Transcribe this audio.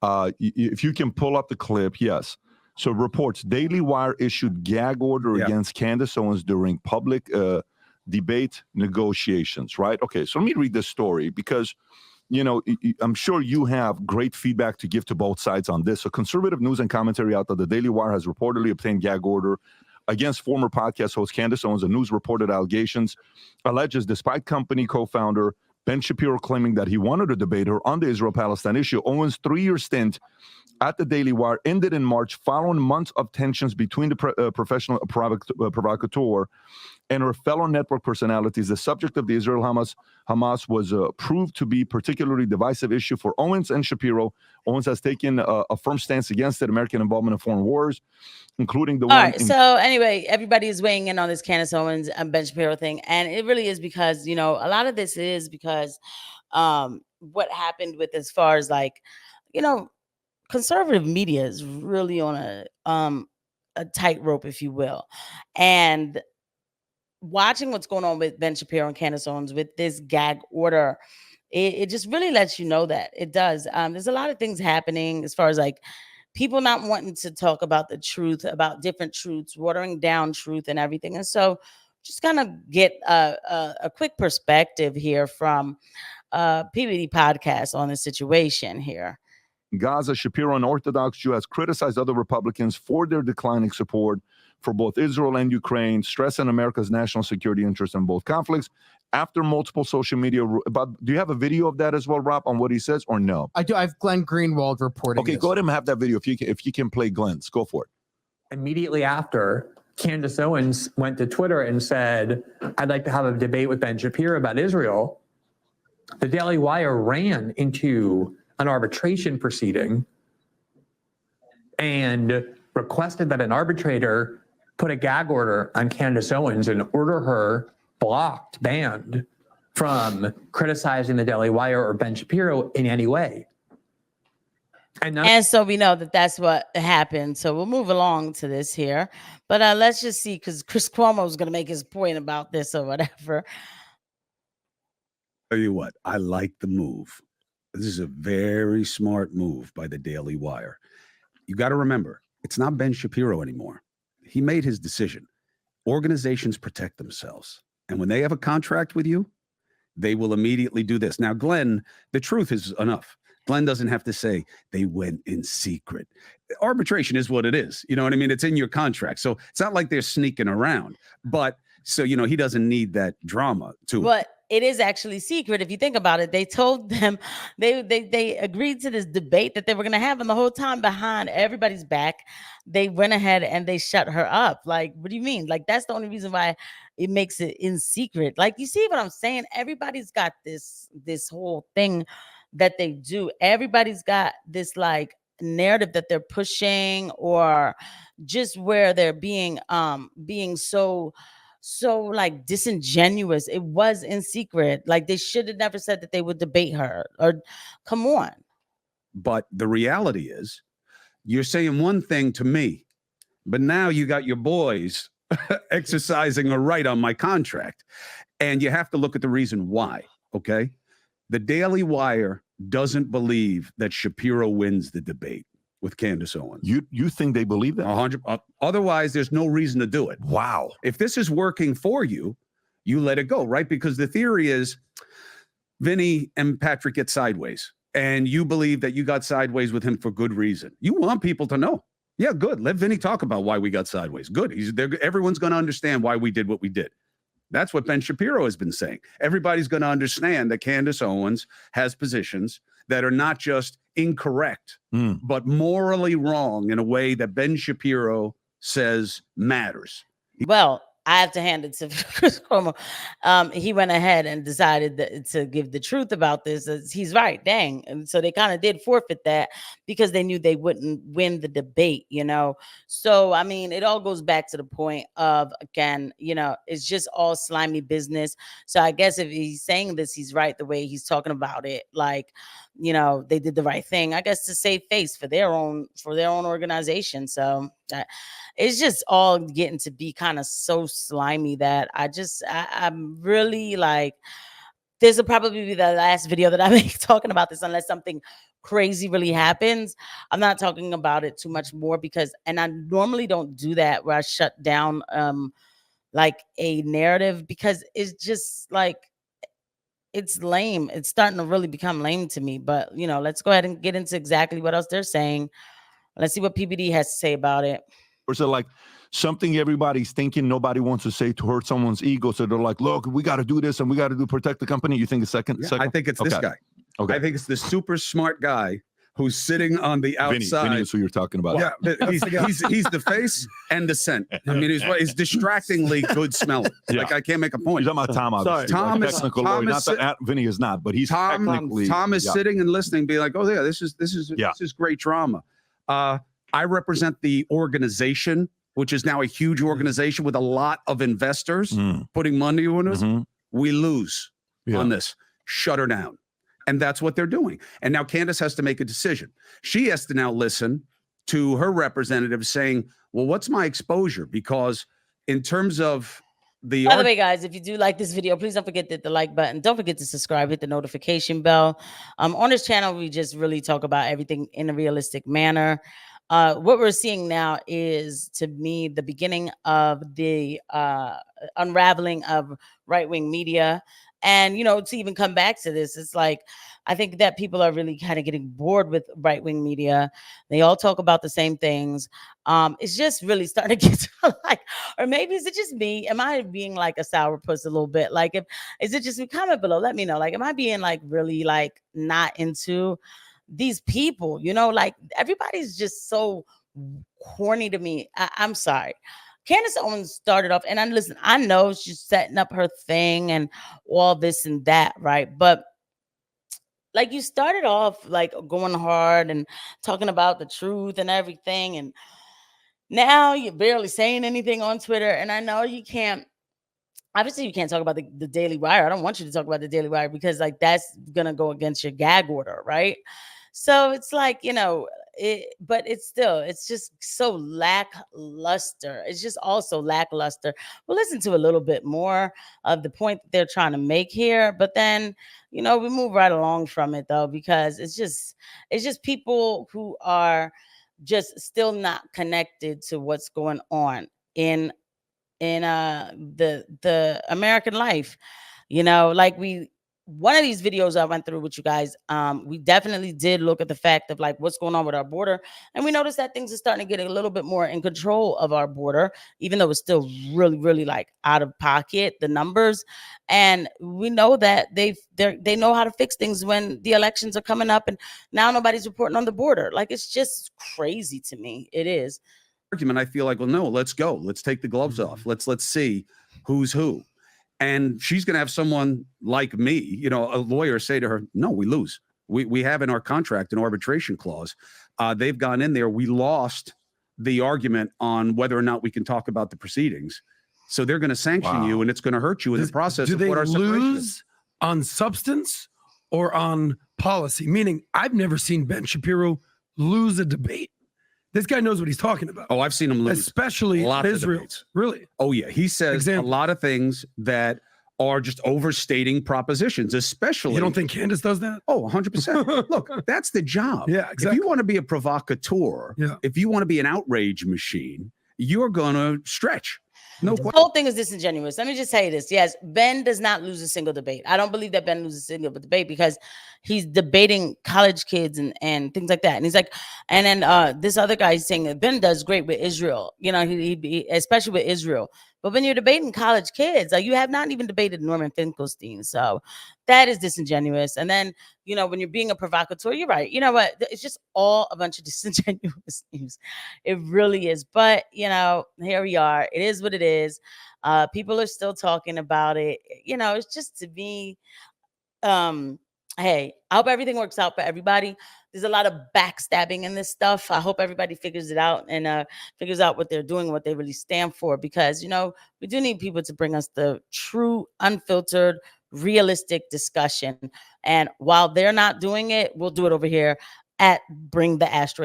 If you can pull up the clip, yes. So reports, Daily Wire issued gag order against Candace Owens during public debate negotiations, right? Okay, so let me read this story because, I'm sure you have great feedback to give to both sides on this. So conservative news and commentary outlet The Daily Wire has reportedly obtained gag order against former podcast host Candace Owens. The news reported allegations alleges despite company co-founder Ben Shapiro claiming that he wanted to debate her on the Israel-Palestine issue, Owens' 3-year stint at the Daily Wire ended in March following months of tensions between the professional provocateur and her fellow network personalities. The subject of the Israel-Hamas was proved to be particularly divisive issue for Owens and Shapiro. Owens has taken a firm stance against it, American involvement in foreign wars, including the All right. So anyway, everybody is weighing in on this Candace Owens and Ben Shapiro thing. And it really is because, a lot of this is because what happened with as far as conservative media is really on a tightrope, if you will. And watching what's going on with Ben Shapiro and Candace Owens with this gag order, it just really lets you know that it does. There's a lot of things happening as far as people not wanting to talk about the truth, about different truths, watering down truth and everything. And so just kind of get a quick perspective here from PBD Podcast on the situation here. Gaza, Shapiro, an Orthodox Jew, has criticized other Republicans for their declining support for both Israel and Ukraine, stressing America's national security interests in both conflicts. After multiple social media, do you have a video of that as well, Rob, on what he says, or no? I do. I have Glenn Greenwald reporting. Okay, go ahead and have that video if you can play Glenn's. Go for it. Immediately after, Candace Owens went to Twitter and said, "I'd like to have a debate with Ben Shapiro about Israel." The Daily Wire ran into an arbitration proceeding and requested that an arbitrator put a gag order on Candace Owens and order her banned from criticizing the Daily Wire or Ben Shapiro in any way. And so we know that that's what happened. So we'll move along to this here. But let's just see, because Chris Cuomo is going to make his point about this or whatever. Tell you what, I like the move. This is a very smart move by the Daily Wire. You got to remember, it's not Ben Shapiro anymore. He made his decision. Organizations protect themselves. And when they have a contract with you, they will immediately do this. Now, Glenn, the truth is enough. Glenn doesn't have to say they went in secret. Arbitration is what it is. You know what I mean? It's in your contract. So it's not like they're sneaking around. But so, he doesn't need that drama to it. But it is actually secret. If you think about it, they told them they agreed to this debate that they were going to have, and the whole time behind everybody's back, they went ahead and they shut her up. Like, what do you mean? Like, that's the only reason why it makes it in secret. Like, you see what I'm saying? Everybody's got this whole thing that they do. Everybody's got this narrative that they're pushing, or just where they're being so disingenuous. It was in secret. Like, they should have never said that they would debate her, or come on. But the reality is, you're saying one thing to me, but now you got your boys exercising a right on my contract. And you have to look at the reason why, okay? The Daily Wire doesn't believe that Shapiro wins the debate with Candace Owens. You think they believe that? 100. Otherwise, there's no reason to do it. Wow. If this is working for you, you let it go, right? Because the theory is Vinny and Patrick get sideways, and you believe that you got sideways with him for good reason. You want people to know. Yeah, good. Let Vinny talk about why we got sideways. Good. Everyone's going to understand why we did what we did. That's what Ben Shapiro has been saying. Everybody's going to understand that Candace Owens has positions that are not just incorrect, but morally wrong in a way that Ben Shapiro says matters. Well, I have to hand it to Chris Cuomo. He went ahead and decided to give the truth about this. He's right, dang. And so they kind of did forfeit that because they knew they wouldn't win the debate, So, I mean, it all goes back to the point of, again, it's just all slimy business. So I guess if he's saying this, he's right the way he's talking about it. Like, they did the right thing, I guess, to save face for their own organization. So it's just all getting to be kind of so slimy that I'm really like, this will probably be the last video that I make talking about this, unless something crazy really happens, I'm not talking about it too much more because, and I normally don't do that where I shut down like a narrative because it's just like, it's lame. It's starting to really become lame to me. But, you know, let's go ahead and get into exactly what else they're saying. Let's see what PBD has to say about it. Or so like something everybody's thinking nobody wants to say to hurt someone's ego. So they're like, look, we got to do this and we got to protect the company. You think a second? Yeah, I think it's this guy. Okay. I think it's the super smart guy who's sitting on the outside. Vinny is who you're talking about. Yeah, he's the face and the scent. I mean, he's distractingly good smelling. Yeah. Like I can't make a point. He's talking about Tom, obviously. Tom like is- technical Tom lawyer. is Not that Vinny is not, but he's technically. Tom is sitting and listening, being like, "Oh yeah, this is great drama." I represent the organization, which is now a huge organization with a lot of investors putting money on us. Mhm. We lose on this. Shut her down. And that's what they're doing. And now Candace has to make a decision. She has to now listen to her representative saying, well, what's my exposure? Because in terms of the... By the way, guys, if you do like this video, please don't forget to hit the like button. Don't forget to subscribe, hit the notification bell. On this channel, we just really talk about everything in a realistic manner. What we're seeing now is, to me, the beginning of the unraveling of right-wing media. And, you know, to even come back to this, it's like, I think that people are really kind of getting bored with right-wing media. They all talk about the same things. It's just really starting to get to like, or maybe is it just me? Am I being like a sourpuss a little bit? Like, is it just me? Comment below, let me know. Like, am I being like really like not into these people? You know, like everybody's just so corny to me. I'm sorry. Candace Owens started off, and I know she's setting up her thing and all this and that, right? But like, you started off like going hard and talking about the truth and everything, and now you're barely saying anything on Twitter. And I know you can't, obviously you can't talk about the Daily Wire. I don't want you to talk about the Daily Wire because like that's gonna go against your gag order, right? So it's like, you know, but it's just so lackluster. It's just also lackluster. We'll listen to a little bit more of the point that they're trying to make here, but then, you know, we move right along from it though, because it's just people who are just still not connected to what's going on in the American life. You know, like one of these videos I went through with you guys, we definitely did look at the fact of like what's going on with our border. And we noticed that things are starting to get a little bit more in control of our border, even though it's still really, really like out of pocket, the numbers. And we know that they know how to fix things when the elections are coming up, and now nobody's reporting on the border. Like, it's just crazy to me. It is. Argument, I feel like, well, no, let's go. Let's take the gloves off. Let's see who's who. And she's going to have someone like me, you know, a lawyer, say to her, no, we lose. We have in our contract an arbitration clause. They've gone in there. We lost the argument on whether or not we can talk about the proceedings. So they're going to sanction you, and it's going to hurt you in the process Do of they what our separation is. lose on substance or on policy? Meaning, I've never seen Ben Shapiro lose a debate. This guy knows what he's talking about. Oh, I've seen him lose. Especially Lots of Israel. debates. Really? Oh, yeah. He says a lot of things that are just overstating propositions, especially. You don't think Candace does that? Oh, 100%. Look, that's the job. Yeah, exactly. If you want to be a provocateur, if you want to be an outrage machine, you're going to stretch. No The question. whole thing is disingenuous. Let me just say this. Yes, Ben does not lose a single debate. I don't believe that Ben loses a single debate because he's debating college kids and things like that. And he's like, and then this other guy is saying that Ben does great with Israel, you know, he especially with Israel. But when you're debating college kids, like, you have not even debated Norman Finkelstein. So that is disingenuous. And then, you know, when you're being a provocateur, you're right. You know what? It's just all a bunch of disingenuous news. It really is. But, you know, here we are. It is what it is. People are still talking about it. You know, it's just, to me, hey, I hope everything works out for everybody. There's a lot of backstabbing in this stuff. I hope everybody figures it out and figures out what they're doing, what they really stand for, because, you know, we do need people to bring us the true, unfiltered, realistic discussion. And while they're not doing it, we'll do it over here at Bring the Asteroid.